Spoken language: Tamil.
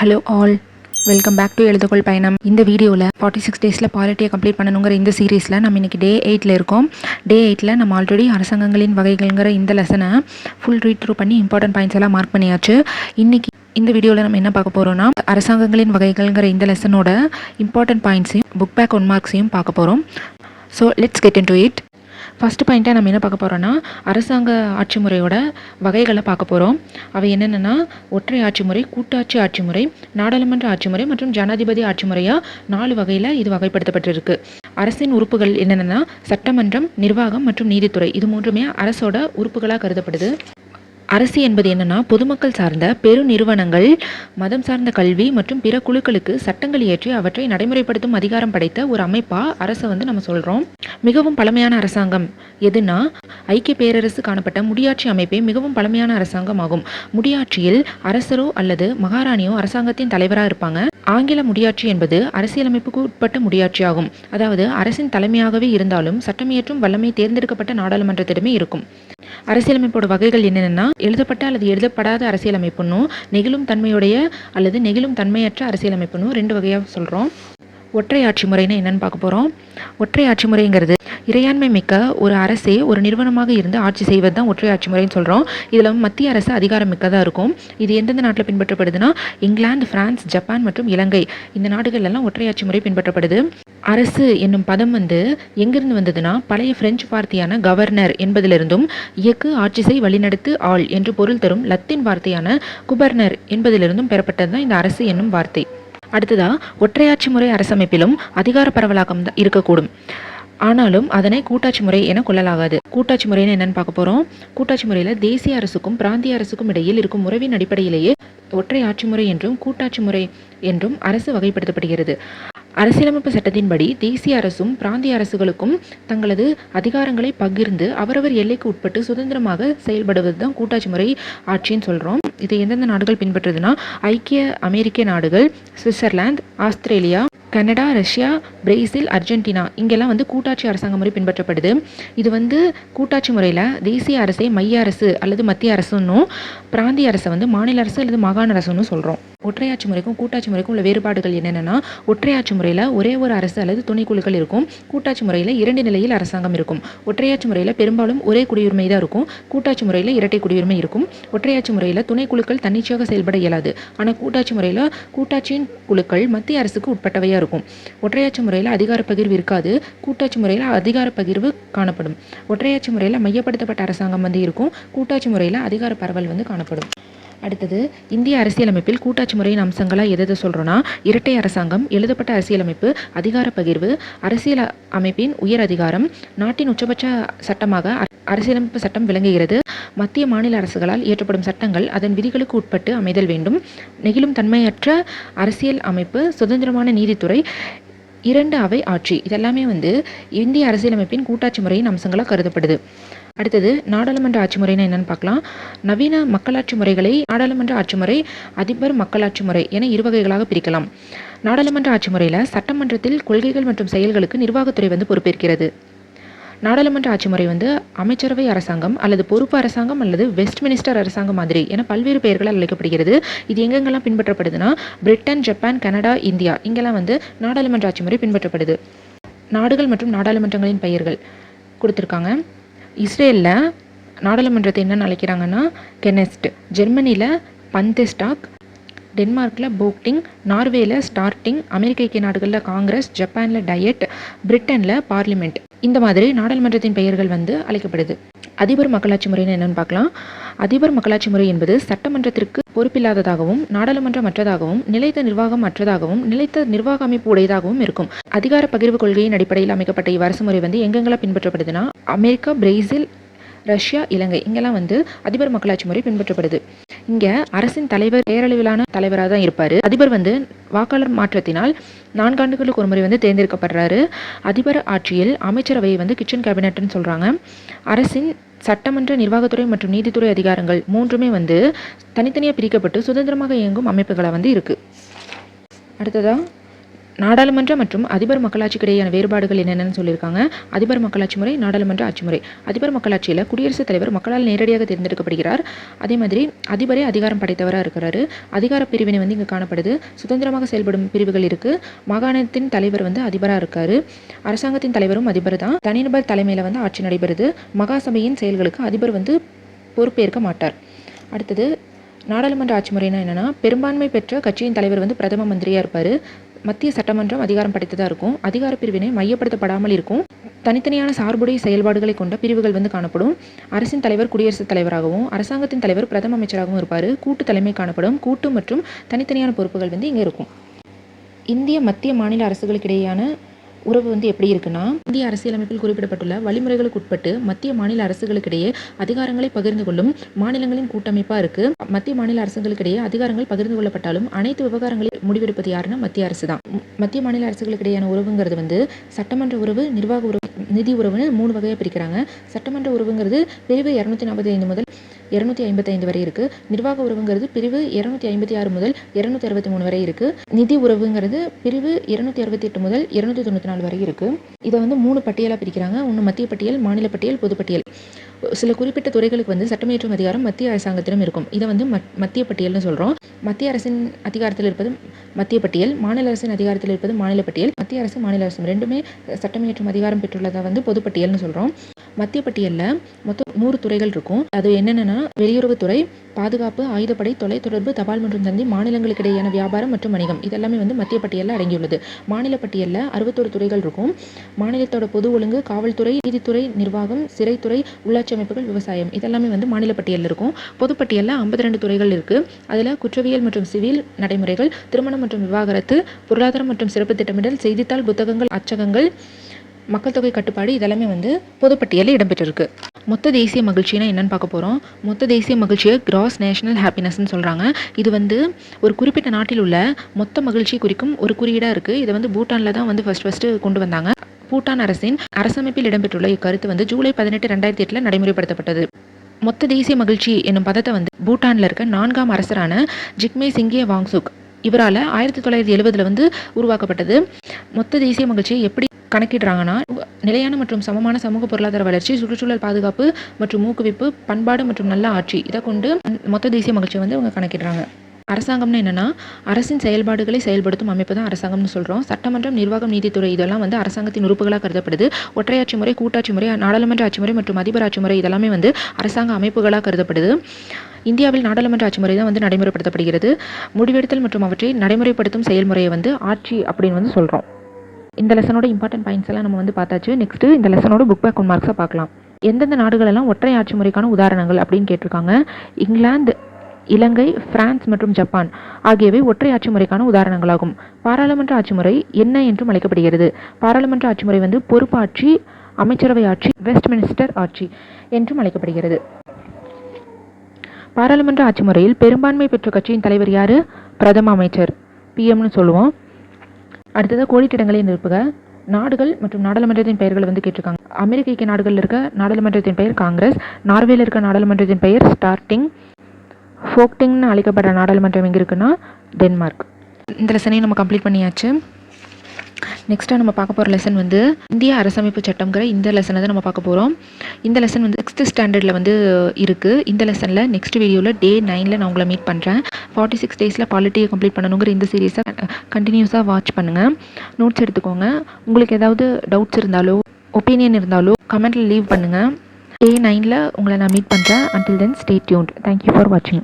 Hello all, welcome back to எழுதுகோள் பயணம். இந்த வீடியோவில் 46 டேஸில் பாலிட்டியை கம்ப்ளீட் பண்ணணுங்கிற இந்த சீரீஸில் நம்ம இன்றைக்கி டே 8ல் இருக்கோம். டே 8ல் நம்ம ஆல்ரெடி அரசாங்கங்களின் வகைகள்ங்கிற இந்த லெசனை ஃபுல் ரீட் த்ரூ பண்ணி இம்பார்ட்டன்ட் பாயிண்ட்ஸ் எல்லாம் மார்க் பண்ணியாச்சு. இன்றைக்கி இந்த வீடியோவில் நம்ம என்ன பார்க்க போகிறோம்னா, அரசாங்கங்களின் வகைகள்ங்கிற இந்த லெசனோட இம்பார்ட்டன்ட் பாயிண்ட்ஸையும் புக் பேக் 1 மார்க்ஸையும் பார்க்க போகிறோம். So let's get in to it. First பாயிண்ட்டாக நம்ம என்ன பார்க்க போகிறோன்னா, அரசாங்க ஆட்சி முறையோட வகைகளை பார்க்க போகிறோம். அவை என்னென்னா, ஒற்றை ஆட்சி முறை, கூட்டாட்சி ஆட்சி முறை, நாடாளுமன்ற ஆட்சி முறை மற்றும் ஜனாதிபதி ஆட்சி முறையாக 4 வகையில் இது வகைப்படுத்தப்பட்டிருக்கு. அரசின் உறுப்புகள் என்னென்னா, சட்டமன்றம், நிர்வாகம் மற்றும் நீதித்துறை. இது மூன்றுமே அரசோட உறுப்புகளாக கருதப்படுது. அரசு என்பது என்னன்னா, பொதுமக்கள் சார்ந்த பெரு நிறுவனங்கள், மதம் சார்ந்த கல்வி மற்றும் பிற குழுக்களுக்கு சட்டங்கள் இயற்றி அவற்றை நடைமுறைப்படுத்தும் அதிகாரம் படைத்த ஒரு அமைப்பா அரசை நம்ம சொல்றோம். மிகவும் பழமையான அரசாங்கம் எதுனா, ஐக்கிய பேரரசு காணப்பட்ட முடியாட்சி அமைப்பே மிகவும் பழமையான அரசாங்கம் ஆகும். முடியாட்சியில் அரசரோ அல்லது மகாராணியோ அரசாங்கத்தின் தலைவராக இருப்பாங்க. ஆங்கில முடியாட்சி என்பது அரசியலமைப்புக்கு உட்பட்ட முடியாட்சி ஆகும். அதாவது அரசின் தலைமையாகவே இருந்தாலும் சட்டமியற்றும் வல்லமை தேர்ந்தெடுக்கப்பட்ட நாடாளுமன்றத்திடமே இருக்கும். அரசியலமைப்போட வகைகள் என்னென்னா, எழுதப்பட்ட அல்லது எழுதப்படாத அரசியலமைப்புன்னும், நெகிழும் தன்மையுடைய அல்லது நெகிழும் தன்மையற்ற அரசியலமைப்புன்னும் 2 வகையாக சொல்கிறோம். ஒற்றை ஆட்சி முறைன்னு என்னென்னு பார்க்க போகிறோம். ஒற்றை ஆட்சி முறைங்கிறது இறையாண்மை மிக்க ஒரு அரசே ஒரு நிறுவனமாக இருந்து ஆட்சி செய்வது தான் ஒற்றை ஆட்சி முறைன்னு சொல்கிறோம். இதில் மத்திய அரசு அதிகாரம் மிக்கதாக இருக்கும். இது எந்தெந்த நாட்டில் பின்பற்றப்படுதுன்னா, இங்கிலாந்து, பிரான்ஸ், ஜப்பான் மற்றும் இலங்கை, இந்த நாடுகள்லாம் ஒற்றை ஆட்சி முறை பின்பற்றப்படுது. அரசு என்னும் பதம் எங்கிருந்து வந்ததுன்னா, பழைய பிரெஞ்சு வார்த்தையான கவர்னர் என்பதிலிருந்தும், இயக்கு, ஆட்சி செய், வழிநடத்து, ஆள் என்று பொருள் தரும் லத்தீன் வார்த்தையான குபர்னர் என்பதிலிருந்தும் பெறப்பட்டது தான் இந்த அரசு என்னும் வார்த்தை. அடுத்ததா, ஒற்றையாட்சி முறை அரசமைப்பிலும் அதிகார பரவலாக்கம் இருக்கக்கூடும். ஆனாலும் அதனை கூட்டாட்சி முறை என கொள்ளலாகாது. கூட்டாட்சி முறைன்னு என்னன்னு பார்க்க போறோம். கூட்டாட்சி முறையில தேசிய அரசுக்கும் பிராந்திய அரசுக்கும் இடையில் இருக்கும் உறவின் அடிப்படையிலேயே ஒற்றை ஆட்சி முறை என்றும் கூட்டாட்சி முறை என்றும் அரசு வகைப்படுத்தப்படுகிறது. அரசியலமைப்பு சட்டத்தின்படி தேசிய அரசும் பிராந்திய அரசுகளுக்கும் தங்களது அதிகாரங்களை பகிர்ந்து அவரவர் எல்லைக்கு உட்பட்டு சுதந்திரமாக செயல்படுவது தான் கூட்டாட்சி முறை ஆட்சின்னு சொல்கிறோம். இது எந்தெந்த நாடுகள் பின்பற்றுதுன்னா, ஐக்கிய அமெரிக்க நாடுகள், Switzerland, Australia, Canada, Russia, Brazil, Argentina, இங்கெல்லாம் கூட்டாட்சி அரசாங்க முறை பின்பற்றப்படுது. இது கூட்டாட்சி முறையில் தேசிய அரசை மைய அரசு அல்லது மத்திய அரசுன்னும், பிராந்திய அரசை மாநில அரசு அல்லது மாகாண அரசுன்னு சொல்கிறோம். ஒற்றையாட்சி முறைக்கும் கூட்டாட்சி முறைக்கும் உள்ள வேறுபாடுகள் என்னென்னா, ஒற்றையாட்சி முறையில் ஒரே ஒரு அரசு அல்லது துணைக்குழுக்கள் இருக்கும். கூட்டாட்சி முறையில் 2 நிலையில் அரசாங்கம் இருக்கும். ஒற்றையாட்சி முறையில் பெரும்பாலும் ஒரே குடியுரிமை தான் இருக்கும். கூட்டாட்சி முறையில் இரட்டை குடியுரிமை இருக்கும். ஒற்றையாட்சி முறையில் துணைக்குழுக்கள் தன்னிச்சையாக செயல்பட இயலாது. ஆனால் கூட்டாட்சி முறையில் கூட்டாட்சியின் குழுக்கள் மத்திய அரசுக்கு உட்பட்டவையாக இருக்கும். ஒற்றையாட்சி முறையில் அதிகார பகிர்வு இருக்காது. கூட்டாட்சி முறையில் அதிகார பகிர்வு காணப்படும். ஒற்றையாட்சி முறையில் மையப்படுத்தப்பட்ட அரசாங்கம் இருக்கும். கூட்டாட்சி முறையில் அதிகார பரவல் காணப்படும். அடுத்தது, இந்திய அரசியலமைப்பில் கூட்டாட்சி முறையின் அம்சங்களாக எதை சொல்கிறோன்னா, இரட்டை அரசாங்கம், எழுதப்பட்ட அரசியலமைப்பு, அதிகார பகிர்வு, அரசியல் அமைப்பின் உயர் அதிகாரம், நாட்டின் உச்சபட்ச சட்டமாக அரசியலமைப்பு சட்டம் விளங்குகிறது. மத்திய மாநில அரசுகளால் இயற்றப்படும் சட்டங்கள் அதன் விதிகளுக்கு உட்பட்டு அமைதல் வேண்டும். நெகிழும் தன்மையற்ற அரசியல் அமைப்பு, சுதந்திரமான நீதித்துறை, 2 அவை ஆட்சி, இதெல்லாமே இந்திய அரசியலமைப்பின் கூட்டாட்சி முறையின் அம்சங்களாக கருதப்படுது. அடுத்தது, நாடாளுமன்ற ஆட்சி முறைன்னு என்னன்னு பார்க்கலாம். நவீன மக்களாட்சி முறைகளை நாடாளுமன்ற ஆட்சி முறை, அதிபர் மக்களாட்சி முறை என 2 வகைகளாக பிரிக்கலாம். நாடாளுமன்ற ஆட்சி முறையில் சட்டமன்றத்தில் கொள்கைகள் மற்றும் செயல்களுக்கு நிர்வாகத்துறை பொறுப்பேற்கிறது. நாடாளுமன்ற ஆட்சி முறை அமைச்சரவை அரசாங்கம் அல்லது பொறுப்பு அரசாங்கம் அல்லது வெஸ்ட்மினிஸ்டர் அரசாங்கம் மாதிரி என பல்வேறு பெயர்களால் அழைக்கப்படுகிறது. இது எங்கெங்கெல்லாம் பின்பற்றப்படுதுன்னா, பிரிட்டன், ஜப்பான், கனடா, இந்தியா, இங்கெல்லாம் நாடாளுமன்ற ஆட்சி முறை பின்பற்றப்படுது. நாடுகள் மற்றும் நாடாளுமன்றங்களின் பெயர்கள் கொடுத்துருக்காங்க. இஸ்ரேலில் நாடாளுமன்றத்தை என்னென்னு அழைக்கிறாங்கன்னா கெனெஸ்ட், ஜெர்மனியில் பந்தெஸ்டாக், டென்மார்க்கில் போக்டிங், நார்வேல ஸ்டார்டிங், அமெரிக்க ஐக்கிய நாடுகளில் காங்கிரஸ், ஜப்பானில் டயட், பிரிட்டனில் பார்லிமெண்ட், இந்த மாதிரி நாடாளுமன்றத்தின் பெயர்கள் அழைக்கப்படுது. அதிபர் மக்களாட்சி முறைன்னு என்னன்னு பார்க்கலாம். அதிபர் மக்களாட்சி முறை என்பது சட்டமன்றத்திற்கு பொறுப்பில்லாததாகவும், நாடாளுமன்றம் அற்றதாகவும், நிலைத்த நிர்வாகம் அற்றதாகவும், நிலைத்த நிர்வாக அமைப்பு உடையதாகவும் இருக்கும். அதிகார பகிர்வு கொள்கையின் அடிப்படையில் அமைக்கப்பட்ட இவ்வரசு முறை எங்கெங்கெல்லாம் பின்பற்றப்படுதுன்னா, அமெரிக்கா, பிரேசில், ரஷ்யா, இலங்கை, இங்கெல்லாம் அதிபர் மக்களாட்சி முறை பின்பற்றப்படுது. இங்கே அரசின் தலைவர் பேரளவிலான தலைவராக தான் இருப்பார். அதிபர் வாக்காளர் மாற்றத்தினால் 4 ஆண்டுகளுக்கு ஒரு முறை தேர்ந்தெடுக்கப்படுறாரு. அதிபர் ஆட்சியில் அமைச்சரவையை கிச்சன் கேபினட்னு சொல்கிறாங்க. அரசின் சட்டமன்ற, நிர்வாகத்துறை மற்றும் நீதித்துறை அதிகாரங்கள் மூன்றுமே தனித்தனியாக பிரிக்கப்பட்டு சுதந்திரமாக இயங்கும் அமைப்புகளாக இருக்குது. அடுத்ததாக, நாடாளுமன்ற மற்றும் அதிபர் மக்களாட்சிக்கு இடையேயான வேறுபாடுகள் என்னென்னு சொல்லியிருக்காங்க. அதிபர் மக்களாட்சி முறை, நாடாளுமன்ற ஆட்சி முறை. அதிபர் மக்களாட்சியில் குடியரசுத் தலைவர் மக்களால் நேரடியாக தேர்ந்தெடுக்கப்படுகிறார். அதே மாதிரி அதிபரே அதிகாரம் படைத்தவராக இருக்கிறாரு. அதிகார பிரிவினை வந்து இங்கே காணப்படுது. சுதந்திரமாக செயல்படும் பிரிவுகள் இருக்கு. மாகாணத்தின் தலைவர் வந்து அதிபராக இருக்காரு. அரசாங்கத்தின் தலைவரும் அதிபர் தான். தனிநபர் தலைமையில் வந்து ஆட்சி நடைபெறுது. மகாசபையின் செயல்களுக்கு அதிபர் வந்து பொறுப்பேற்க மாட்டார். அடுத்தது நாடாளுமன்ற ஆட்சி முறைனா என்னென்னா, பெரும்பான்மை பெற்ற கட்சியின் தலைவர் வந்து பிரதம மந்திரியாக இருப்பார். மத்திய சட்டமன்றம் அதிகாரம் படைத்ததாக இருக்கும். அதிகார பிரிவினை மையப்படுத்தப்படாமல் இருக்கும். தனித்தனியான சார்புடைய செயல்பாடுகளை கொண்ட பிரிவுகள் வந்து காணப்படும். அரசின் தலைவர் குடியரசுத் தலைவராகவும், அரசாங்கத்தின் தலைவர் பிரதம அமைச்சராகவும் இருப்பார். கூட்டு தலைமை காணப்படும். கூட்டு மற்றும் தனித்தனியான பொறுப்புகள் வந்து இங்கே இருக்கும். இந்திய மத்திய மாநில அரசுகளுக்கு இடையேயான உறவு வந்து எப்படி இருக்குன்னா, இந்திய அரசியலமைப்பில் குறிப்பிடப்பட்டுள்ள வழிமுறைகளுக்கு உட்பட்டு மத்திய மாநில அரசுகளுக்கிடையே அதிகாரங்களை பகிர்ந்து கொள்ளும் மாநிலங்களின் கூட்டமைப்பாக இருக்கு. மத்திய மாநில அரசுகளுக்கிடையே அதிகாரங்கள் பகிர்ந்து கொள்ளப்பட்டாலும் அனைத்து விவகாரங்களையும் முடிவெடுப்பது யாருன்னா மத்திய அரசு தான். மத்திய மாநில அரசுகளுக்கிடையான உறவுங்கிறது வந்து சட்டமன்ற உறவு, நிர்வாக உறவு, நிதி உறவுன்னு 3 வகையாக பிரிக்கிறாங்க. சட்டமன்ற உறவுங்கிறது பிரிவு 245 முதல் 255 வரை இருக்கு. நிர்வாக உறவுங்கிறது பிரிவு 256 முதல் 263 வரை இருக்கு. நிதி உறவுங்கிறது பிரிவு 268 முதல் 294 வரை இருக்கு. இதை வந்து 3 பட்டியலாக பிரிக்கிறாங்க. ஒன்று மத்திய பட்டியல், மாநில பட்டியல், பொதுப்பட்டியல். சில குறிப்பிட்ட துறைகளுக்கு வந்து சட்டமியற்றும் அதிகாரம் மத்திய அரசாங்கத்திடம் இருக்கும். இதை வந்து மத்திய பட்டியல்னு சொல்கிறோம். மத்திய அரசின் அதிகாரத்தில் இருப்பது மத்திய பட்டியல், மாநில அரசின் அதிகாரத்தில் இருப்பது மாநில பட்டியல். மத்திய அரசு, மாநில அரசு ரெண்டுமே சட்டமியற்றும் அதிகாரம் பெற்றுள்ளதை வந்து பொதுப்பட்டியல்னு சொல்கிறோம். மத்திய பட்டியலில் மொத்தம் 100 துறைகள் இருக்கும். அது என்னென்னா, வெளியுறவுத்துறை, பாதுகாப்பு, ஆயுதப்படை, தொலைத்தொடர்பு, தபால் மற்றும் தந்தி, மாநிலங்களுக்கு இடையேயான வியாபாரம் மற்றும் வணிகம். இதெல்லாமே வந்து மத்திய பட்டியலில் அடங்கியுள்ளது. மாநில பட்டியலில் 61 துறைகள் இருக்கும். மாநிலத்தோட பொது ஒழுங்கு, காவல்துறை, நீதித்துறை, நிர்வாகம், சிறைத்துறை, உள்ளாட்சி அமைப்புகள், விவசாயம் இதெல்லாமே வந்து மாநில பட்டியலில் இருக்கும். பொதுப்பட்டியலில் 52 துறைகள் இருக்குது. அதில் குற்றவியல் மற்றும் சிவில் நடைமுறைகள், திருமணம் மற்றும் விவாகரத்து, பொருளாதாரம் மற்றும் சிறப்பு திட்டமிடல், செய்தித்தாள், புத்தகங்கள், அச்சகங்கள், மக்கள் தொகை கட்டுப்பாடு இதெல்லாமே வந்து பொதுப்பட்டியலில் இடம்பெற்றிருக்கு. மொத்த தேசிய மகிழ்ச்சினா என்னன்னு பார்க்க போகிறோம். மொத்த தேசிய மகிழ்ச்சியை கிராஸ் நேஷனல் ஹாப்பினஸ்ன்னு சொல்கிறாங்க. இது வந்து ஒரு குறிப்பிட்ட நாட்டில் உள்ள மொத்த மகிழ்ச்சி குறிக்கும் ஒரு குறியீடாக இருக்குது. இதை வந்து பூட்டானில் தான் வந்து ஃபஸ்ட்டு கொண்டு வந்தாங்க. பூட்டான் அரசின் அரசமைப்பில் இடம்பெற்றுள்ள இக்கருத்து வந்து ஜூலை 18, 2008 நடைமுறைப்படுத்தப்பட்டது. மொத்த தேசிய மகிழ்ச்சி என்னும் பதத்தை வந்து பூட்டானில் இருக்க 4ஆம் அரசரான ஜிக்மே சிங்கே வாங்சுக் இவரால் 1970 வந்து உருவாக்கப்பட்டது. மொத்த தேசிய மகிழ்ச்சியை எப்படி கணக்கிடுறாங்கன்னா, நிலையான மற்றும் சமமான சமூக பொருளாதார வளர்ச்சி, சுற்றுச்சூழல் பாதுகாப்பு மற்றும் ஊக்குவிப்பு, பண்பாடு மற்றும் நல்ல ஆட்சி, இதை கொண்டு மொத்த தேசிய மகிழ்ச்சியை வந்து அவங்க கணக்கிடுறாங்க. அரசாங்கம்னு என்னென்னா, அரசின் செயல்பாடுகளை செயல்படுத்தும் அமைப்பு தான் அரசாங்கம்னு சொல்கிறோம். சட்டமன்றம், நிர்வாகம், நீதித்துறை இதெல்லாம் வந்து அரசாங்கத்தின் உறுப்புகளாக கருதப்படுது. ஒற்றையாட்சி முறை, கூட்டாட்சி முறை, நாடாளுமன்ற ஆட்சி முறை மற்றும் அதிபர் ஆட்சி முறை இதெல்லாமே வந்து அரசாங்க அமைப்புகளாக கருதப்படுது. இந்தியாவில் நாடாளுமன்ற ஆட்சி முறை தான் வந்து நடைமுறைப்படுத்தப்படுகிறது. முடிவெடுத்தல் மற்றும் அவற்றை நடைமுறைப்படுத்தும் செயல்முறையை வந்து ஆட்சி அப்படின்னு வந்து சொல்கிறோம். இந்த லெசனோட இம்பார்ட்டன்ட் பாயிண்ட்ஸ் எல்லாம் நம்ம வந்து பார்த்தாச்சு. நெக்ஸ்ட்டு இந்த லெசனோட புக் பேக் ஒன் மார்க்ஸாக பார்க்கலாம். எந்தெந்த நாடுகளெல்லாம் ஒற்றை ஆட்சி முறைக்கான உதாரணங்கள் அப்படின்னு கேட்டிருக்காங்க. இங்கிலாந்து, இலங்கை, பிரான்ஸ் மற்றும் ஜப்பான் ஆகியவை ஒற்றை ஆட்சி முறைக்கான உதாரணங்களாகும். பாராளுமன்ற ஆட்சி முறை என்ன என்றும் அழைக்கப்படுகிறது. பாராளுமன்ற ஆட்சி முறை வந்து பொறுப்பாட்சி, அமைச்சரவை ஆட்சி, வெஸ்ட்மினிஸ்டர் ஆட்சி என்றும் அழைக்கப்படுகிறது. பாராளுமன்ற ஆட்சி முறையில் பெரும்பான்மை பெற்ற கட்சியின் தலைவர் யார்? பிரதம அமைச்சர், பிஎம்னு சொல்லுவோம். அடுத்தது கோடிட்டிடங்களை நிரப்புக. நாடுகள் மற்றும் நாடாளுமன்றத்தின் பெயர்களை வந்து கேட்டிருக்காங்க. அமெரிக்க ஐக்கிய நாடுகளில் இருக்க நாடாளுமன்றத்தின் பெயர் காங்கிரஸ். நார்வேல இருக்க நாடாளுமன்றத்தின் பெயர் ஸ்டார்டிங். ஃபோக்டிங்னு அழைக்கப்படுற நாடாளுமன்றம் எங்கே இருக்குன்னா டென்மார்க். இந்த லெசனையும் நம்ம கம்ப்ளீட் பண்ணியாச்சு. நெக்ஸ்ட்டாக நம்ம பார்க்க போகிற லெசன் வந்து இந்திய அரசமைப்பு சட்டம்ங்கிற இந்த லெசனை தான் நம்ம பார்க்க போகிறோம். இந்த லெசன் வந்து 6th ஸ்டாண்டர்டில் வந்து இருக்குது. இந்த லெசனில் நெக்ஸ்ட் வீடியோவில் Day 9 நான் உங்களை மீட் பண்ணுறேன். 46 டேஸில் பாலிட்டியை கம்ப்ளீட் பண்ணணுங்கிற இந்த சீரீஸை கண்டினியூஸாக வாட்ச் பண்ணுங்கள். நோட்ஸ் எடுத்துக்கோங்க. உங்களுக்கு ஏதாவது டவுட்ஸ் இருந்தாலோ ஒப்பீனியன் இருந்தாலோ கமெண்ட்டில் லீவ் பண்ணுங்கள். Day 9 உங்களை நான் மீட் பண்ணுறேன். Until then, stay tuned. Thank you for watching.